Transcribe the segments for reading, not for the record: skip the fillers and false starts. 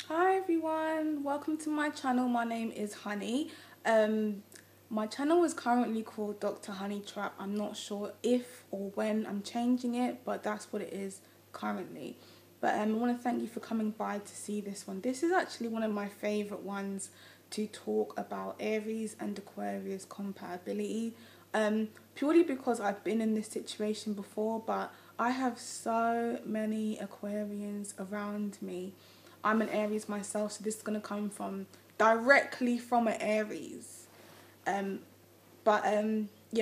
Hi everyone, welcome to my channel. My name is Honey. My channel is currently called Dr. Honey Trap. I'm not sure if or when I'm changing it, but that's what it is currently. But I want to thank you for coming by to see this one. This is actually one of my favorite ones to talk about Aries and Aquarius compatibility. Purely because I've been in this situation before, but I have so many Aquarians around me. I'm an Aries myself, so this is going to come from directly from an Aries. Yeah,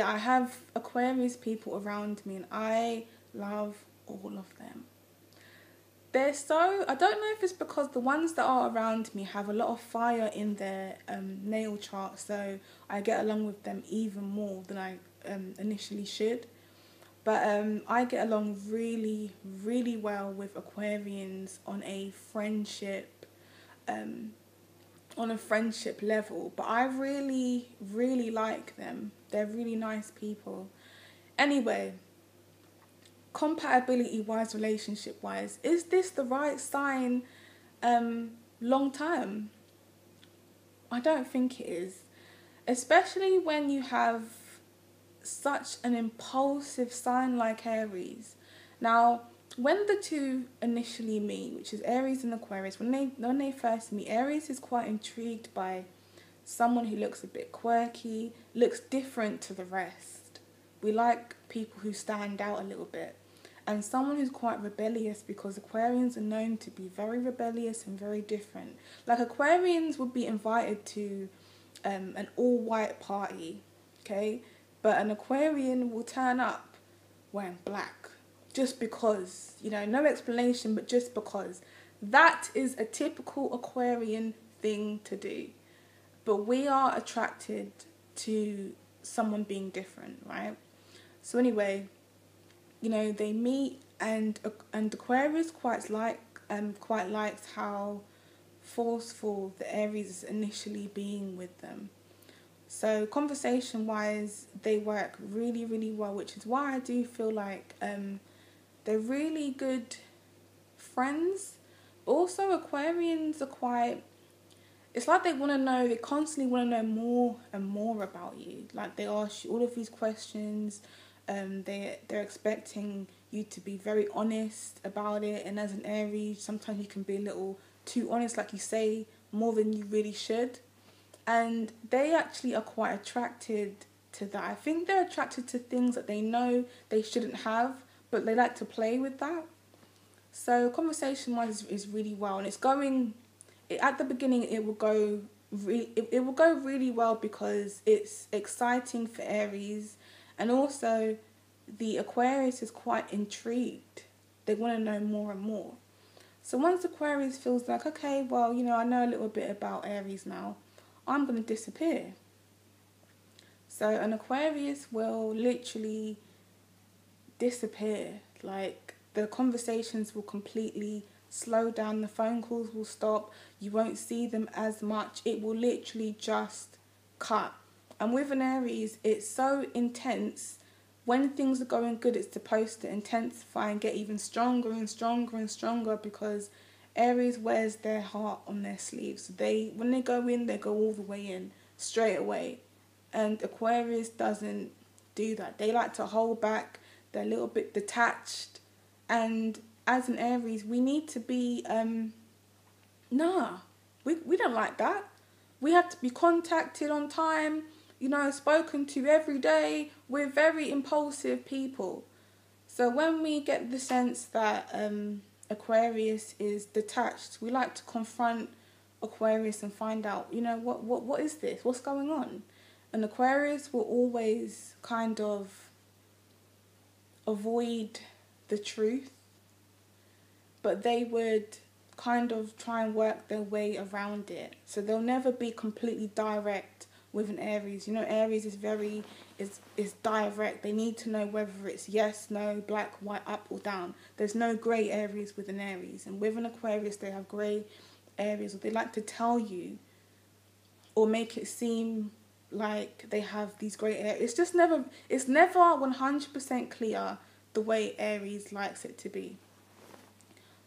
I have Aquarius people around me and I love all of them. I don't know if it's because the ones that are around me have a lot of fire in their natal chart, so I get along with them even more than I initially should. But I get along really, really well with Aquarians on a friendship level. But I really, really like them. They're really nice people. Anyway, compatibility-wise, relationship-wise, is this the right sign long term? I don't think it is. Especially when you have such an impulsive sign like Aries. Now, when the two initially meet, which is Aries and Aquarius, when they first meet, Aries is quite intrigued by someone who looks a bit quirky, looks different to the rest. We like people who stand out a little bit. And someone who's quite rebellious, because Aquarians are known to be very rebellious and very different. Like, Aquarians would be invited to an all-white party, okay? But an Aquarian will turn up wearing black just because, no explanation, but just because. That is a typical Aquarian thing to do. But we are attracted to someone being different, right? So anyway, they meet and Aquarius quite likes how forceful the Aries is initially being with them. So conversation-wise, they work really, really well, which is why I do feel like they're really good friends. Also, Aquarians are quite... It's like they constantly want to know more and more about you. Like, they ask you all of these questions. They're expecting you to be very honest about it. And as an Aries, sometimes you can be a little too honest, like you say more than you really should. And they actually are quite attracted to that. I think they're attracted to things that they know they shouldn't have, but they like to play with that. So conversation-wise is really well, and it's going. At the beginning, it will go really well because it's exciting for Aries, and also the Aquarius is quite intrigued. They want to know more and more. So once Aquarius feels like, okay, well, I know a little bit about Aries now, I'm going to disappear. So an Aquarius will literally disappear. Like, the conversations will completely slow down. The phone calls will stop. You won't see them as much. It will literally just cut. And with an Aries, it's so intense. When things are going good, it's supposed to intensify and get even stronger and stronger and stronger, because Aries wears their heart on their sleeves. So when they go in, they go all the way in, straight away. And Aquarius doesn't do that. They like to hold back. They're a little bit detached. And as an Aries, we need to be, we don't like that. We have to be contacted on time, spoken to every day. We're very impulsive people. So when we get the sense that Aquarius is detached, we like to confront Aquarius and find out, what is this? What's going on? And Aquarius will always kind of avoid the truth, but they would kind of try and work their way around it. So they'll never be completely direct with an Aries. Aries is direct. They need to know whether it's yes, no, black, white, up or down. There's no grey areas with an Aries. And with an Aquarius, they have grey areas. Or they like to tell you or make it seem like they have these grey areas. It's never 100% clear the way Aries likes it to be.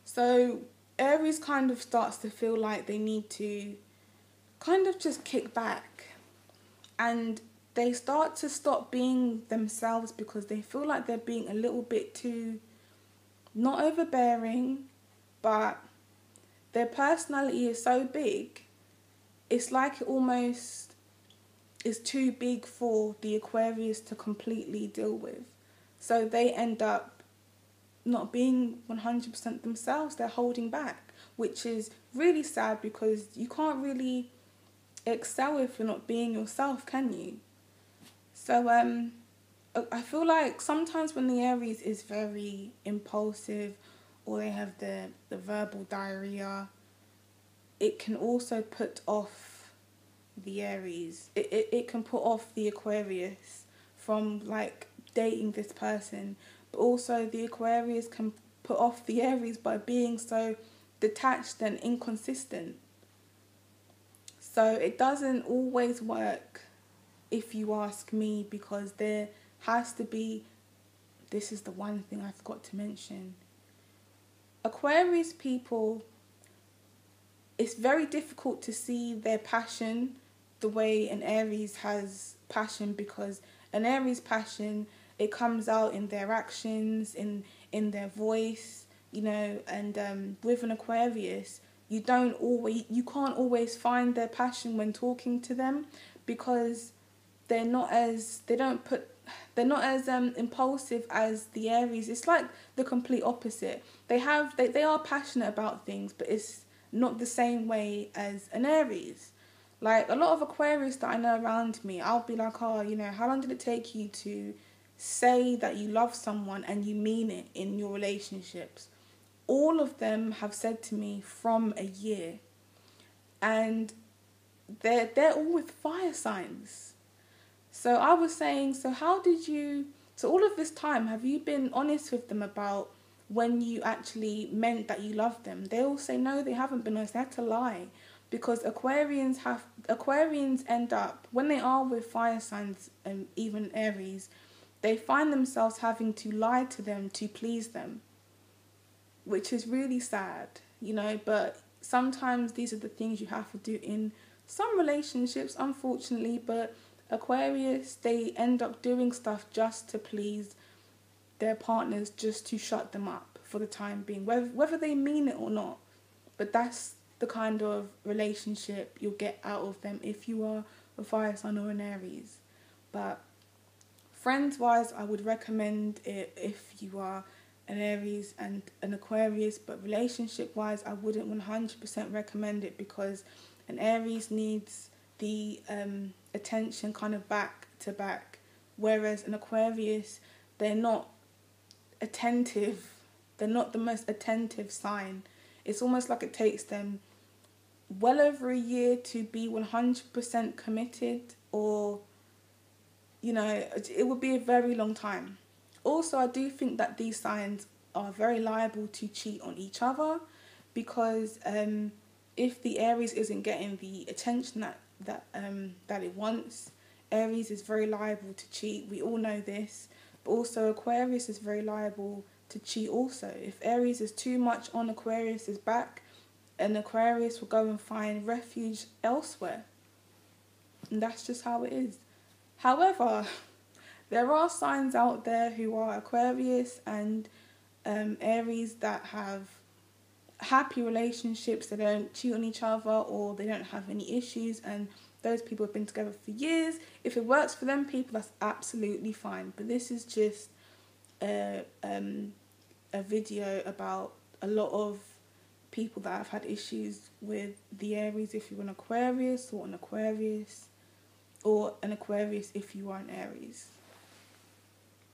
So Aries kind of starts to feel like they need to kind of just kick back, and they start to stop being themselves because they feel like they're being a little bit too, not overbearing, but their personality is so big, it's like it almost is too big for the Aquarius to completely deal with. So they end up not being 100% themselves. They're holding back, which is really sad because you can't really excel if you're not being yourself, can you? So I feel like sometimes when the Aries is very impulsive, or they have the verbal diarrhea, it can also put off the Aries. It can put off the Aquarius from like dating this person, but also the Aquarius can put off the Aries by being so detached and inconsistent. So it doesn't always work, if you ask me, because there has to be, this is the one thing I forgot to mention, Aquarius people, it's very difficult to see their passion the way an Aries has passion, because an Aries passion, it comes out in their actions, in their voice, you know, and with an Aquarius, you can't always find their passion when talking to them, because they're not as impulsive as the Aries. It's like the complete opposite. They are passionate about things, but it's not the same way as an Aries. Like a lot of Aquarius that I know around me, I'll be like, oh, you know, how long did it take you to say that you love someone and you mean it in your relationships? All of them have said to me from a year, and they're all with fire signs. So I was saying, so all of this time, have you been honest with them about when you actually meant that you loved them? They all say no, they haven't been honest. They had to lie, because Aquarians end up, when they are with fire signs and even Aries, they find themselves having to lie to them to please them, which is really sad, you know. But sometimes these are the things you have to do in some relationships, unfortunately. But Aquarius, they end up doing stuff just to please their partners, just to shut them up for the time being, whether they mean it or not. But that's the kind of relationship you'll get out of them if you are a fire sign or an Aries. But friends-wise, I would recommend it if you are an Aries and an Aquarius, but relationship-wise, I wouldn't 100% recommend it, because an Aries needs the attention kind of back to back, whereas an Aquarius, they're not attentive. They're not the most attentive sign. It's almost like it takes them well over a year to be 100% committed, or, you know, it would be a very long time. Also, I do think that these signs are very liable to cheat on each other, because if the Aries isn't getting the attention that it wants, Aries is very liable to cheat. We all know this. But also Aquarius is very liable to cheat also. If Aries is too much on Aquarius's back, an Aquarius will go and find refuge elsewhere. And that's just how it is. However, there are signs out there who are Aquarius and Aries that have happy relationships. They don't cheat on each other, or they don't have any issues, and those people have been together for years. If it works for them people, that's absolutely fine. But this is just a video about a lot of people that have had issues with the Aries if you're an Aquarius, or an Aquarius if you are an Aries.